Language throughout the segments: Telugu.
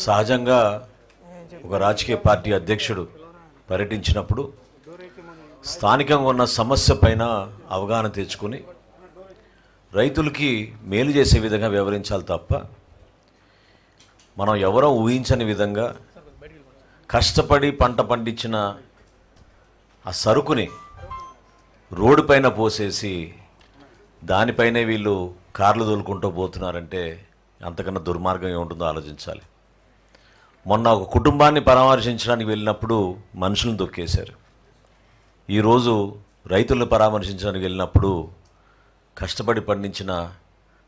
సహజంగా ఒక రాజకీయ పార్టీ అధ్యక్షుడు పర్యటించినప్పుడు స్థానికంగా ఉన్న సమస్య పైన అవగాహన తెచ్చుకొని రైతులకి మేలు చేసే విధంగా వ్యవహరించాలి తప్ప మనం ఎవరో ఊహించని విధంగా కష్టపడి పంట పండించిన ఆ సరుకుని రోడ్డు పైన పోసేసి దానిపైనే వీళ్ళు కార్లు తోలుకుంటూ పోతున్నారంటే అంతకన్నా దుర్మార్గం ఏముంటుందో ఆలోచించాలి. మొన్న ఒక కుటుంబాన్ని పరామర్శించడానికి వెళ్ళినప్పుడు మనుషులను తొక్కేశారు. ఈరోజు రైతులను పరామర్శించడానికి వెళ్ళినప్పుడు కష్టపడి పండించిన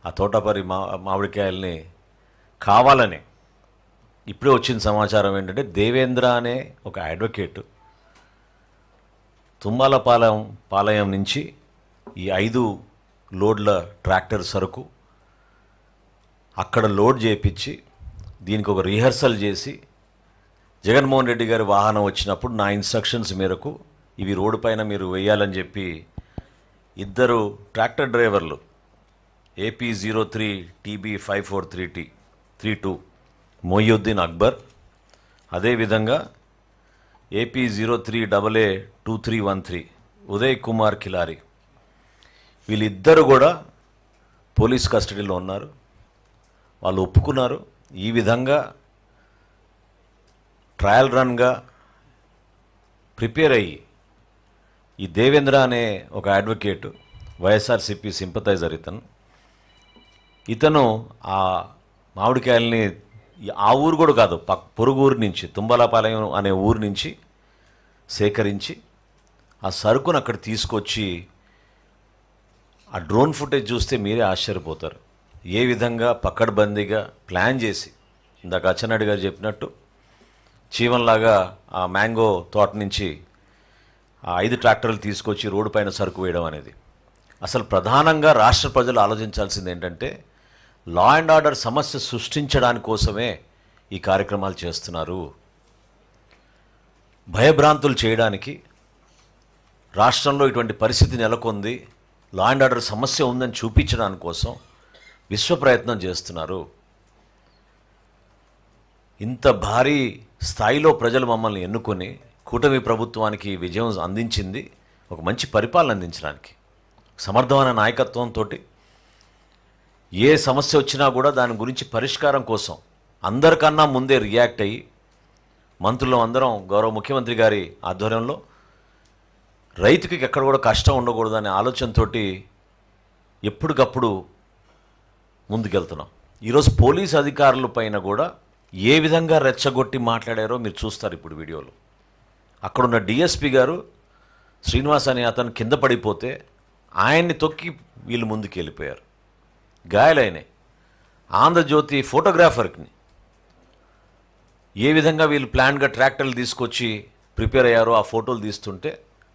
ఆ తోటపరి మామిడికాయల్ని కావాలని ఇప్పుడే వచ్చిన సమాచారం ఏంటంటే దేవేంద్ర అనే ఒక అడ్వకేటు పాలయం నుంచి ఈ 5 లోడ్ల ట్రాక్టర్ సరుకు అక్కడ లోడ్ చేయించి దీనికి ఒక రిహర్సల్ చేసి జగన్మోహన్ రెడ్డి గారి వాహనం వచ్చినప్పుడు నా ఇన్స్ట్రక్షన్స్ మేరకు ఇవి రోడ్డు పైన మీరు వేయాలని చెప్పి 2 ట్రాక్టర్ డ్రైవర్లు AP03 TB54332 మొయ్యుద్దీన్ అక్బర్, అదేవిధంగా AP03AA2313 ఉదయ్ కుమార్ కిలారి, వీళ్ళిద్దరూ కూడా పోలీస్ కస్టడీలో ఉన్నారు. వాళ్ళు ఒప్పుకున్నారు. ఈ విధంగా ట్రయల్ రన్గా ప్రిపేర్ అయ్యి ఈ దేవేంద్ర అనే ఒక అడ్వకేటు వైఎస్ఆర్సీపీ సింపథైజర్ ఇతను ఆ మామిడికాయల్ని ఆ ఊరు కూడా కాదు పొరుగు ఊరు నుంచి తుంబలపాలెం అనే ఊరు నుంచి సేకరించి ఆ సరుకును అక్కడ తీసుకొచ్చి ఆ డ్రోన్ ఫుటేజ్ చూస్తే మీరే ఆశ్చర్యపోతారు. ఏ విధంగా పక్కడబందీగా ప్లాన్ చేసి ఇందాక అచ్చెన్నాయుడు గారు చెప్పినట్టు చీవన్లాగా ఆ మ్యాంగో తోట నుంచి ఆ 5 ట్రాక్టర్లు తీసుకొచ్చి రోడ్డు పైన సరుకు వేయడం అనేది అసలు ప్రధానంగా రాష్ట్ర ప్రజలు ఆలోచించాల్సింది ఏంటంటే లా అండ్ ఆర్డర్ సమస్య సృష్టించడానికి కోసమే ఈ కార్యక్రమాలు చేస్తున్నారు. భయభ్రాంతులు చేయడానికి రాష్ట్రంలో ఇటువంటి పరిస్థితి నెలకొంది, లా అండ్ ఆర్డర్ సమస్య ఉందని చూపించడానికి కోసం విశ్వ ప్రయత్నం చేస్తున్నారు. ఇంత భారీ స్థాయిలో ప్రజలు మమ్మల్ని ఎన్నుకొని కూటమి ప్రభుత్వానికి విజయం అందించింది ఒక మంచి పరిపాలన అందించడానికి, సమర్థమైన నాయకత్వంతో ఏ సమస్య వచ్చినా కూడా దాని గురించి పరిష్కారం కోసం అందరికన్నా ముందే రియాక్ట్ అయ్యి మంత్రులు అందరం గౌరవ ముఖ్యమంత్రి గారి ఆధ్వర్యంలో రైతుకి ఎక్కడ కూడా కష్టం ఉండకూడదనే ఆలోచనతో ఎప్పటికప్పుడు ముందుకెళ్తున్నాం. ఈరోజు పోలీస్ అధికారుల పైన కూడా ఏ విధంగా రెచ్చగొట్టి మాట్లాడారో మీరు చూస్తారు ఇప్పుడు వీడియోలో. అక్కడున్న డిఎస్పి గారు శ్రీనివాస్ అనే అతను కింద పడిపోతే ఆయన్ని తొక్కి వీళ్ళు ముందుకు వెళ్ళిపోయారు, గాయాలైనాయి. ఆంధ్రజ్యోతి ఫోటోగ్రాఫర్ని ఏ విధంగా వీళ్ళు ప్లాన్గా ట్రాక్టర్లు తీసుకొచ్చి ప్రిపేర్ అయ్యారో ఆ ఫోటోలు తీస్తుంటే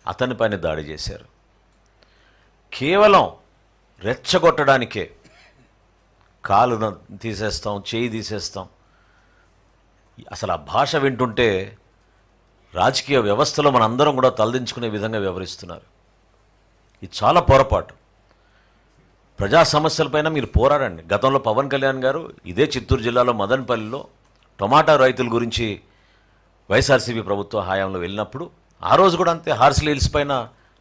అతని పైన దాడి చేశారు. కేవలం రెచ్చగొట్టడానికే కాలు తీసేస్తాం, చేయి తీసేస్తాం. అసలు ఆ భాష వింటుంటే రాజకీయ వ్యవస్థలో మనందరం కూడా తలదించుకునే విధంగా వ్యవహరిస్తున్నారు. ఇది చాలా పొరపాటు. ప్రజా సమస్యలపైన మీరు పోరాడండి. గతంలో పవన్ కళ్యాణ్ గారు ఇదే చిత్తూరు జిల్లాలో మదనపల్లిలో టొమాటో రైతుల గురించి వైఎస్ఆర్సీపీ ప్రభుత్వ హయాంలో వెళ్ళినప్పుడు ఆ రోజు కూడా అంతే హార్స్లీ హిల్స్ పైన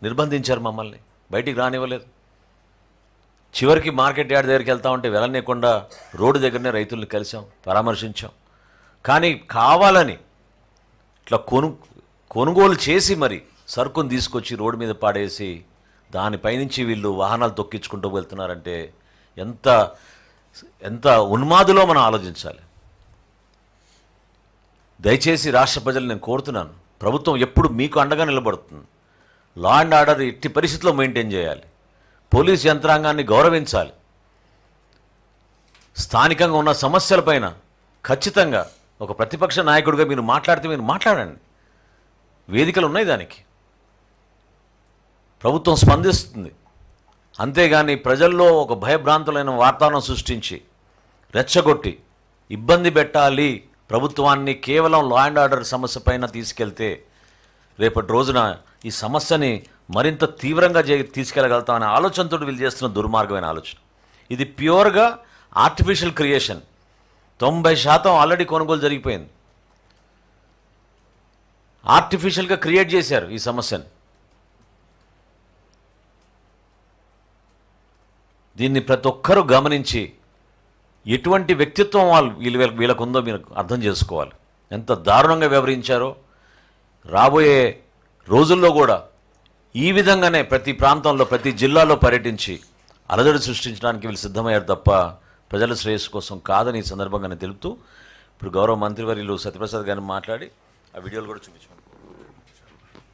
నిర్బంధించారు, మమ్మల్ని బయటికి రానివ్వలేదు. చివరికి మార్కెట్ యార్డ్ దగ్గరికి వెళ్తా ఉంటే వెళ్ళనీయకుండా రోడ్డు దగ్గరనే రైతుల్ని కలిసాం, పరామర్శించాం. కానీ కావాలని ఇట్లా కొనుగోలు చేసి మరి సరుకును తీసుకొచ్చి రోడ్డు మీద పాడేసి దానిపైనుంచి వీళ్ళు వాహనాలు తొక్కించుకుంటూ వెళ్తున్నారంటే ఎంత ఎంత ఉన్మాదులో మనం ఆలోచించాలి. దయచేసి రాష్ట్ర ప్రజలు నేను కోరుతున్నాను, ప్రభుత్వం ఎప్పుడు మీకు అండగా నిలబడుతుంది. లా అండ్ ఆర్డర్ ఎట్టి పరిస్థితుల్లో మెయింటైన్ చేయాలి. పోలీస్ యంత్రాంగాన్ని గౌరవించాలి. స్థానికంగా ఉన్న సమస్యలపైన ఖచ్చితంగా ఒక ప్రతిపక్ష నాయకుడిగా మీరు మాట్లాడితే మీరు మాట్లాడండి. వేదికలు ఉన్నాయి, దానికి ప్రభుత్వం స్పందిస్తుంది. అంతేగాని ప్రజల్లో ఒక భయభ్రాంతులైన వాతావరణం సృష్టించి రెచ్చగొట్టి ఇబ్బంది పెట్టాలి ప్రభుత్వాన్ని కేవలం లా అండ్ ఆర్డర్ సమస్య పైన తీసుకెళ్తే రేపటి రోజున ఈ సమస్యని మరింత తీవ్రంగా తీసుకెళ్ళగలుగుతామనే ఆలోచనతో వీళ్ళు చేస్తున్న దుర్మార్గమైన ఆలోచన. ఇది ప్యూర్గా ఆర్టిఫిషియల్ క్రియేషన్. 90% ఆల్రెడీ కొనుగోలు జరిగిపోయింది. ఆర్టిఫిషియల్గా క్రియేట్ చేశారు ఈ సమస్యను. దీన్ని ప్రతి ఒక్కరూ గమనించి ఎటువంటి వ్యక్తిత్వం వీళ్ళకు ఉందో మీరు అర్థం చేసుకోవాలి. ఎంత దారుణంగా వ్యవహరించారో. రాబోయే రోజుల్లో కూడా ఈ విధంగానే ప్రతి ప్రాంతంలో ప్రతి జిల్లాలో పర్యటించి అలజడి సృష్టించడానికి వీళ్ళు సిద్ధమయ్యారు తప్ప ప్రజల శ్రేయస్సు కోసం కాదని ఈ సందర్భంగా తెలుపుతూ ఇప్పుడు గౌరవ మంత్రివర్యులు సత్యప్రసాద్ గారిని మాట్లాడి ఆ వీడియోలు కూడా చూపించారు.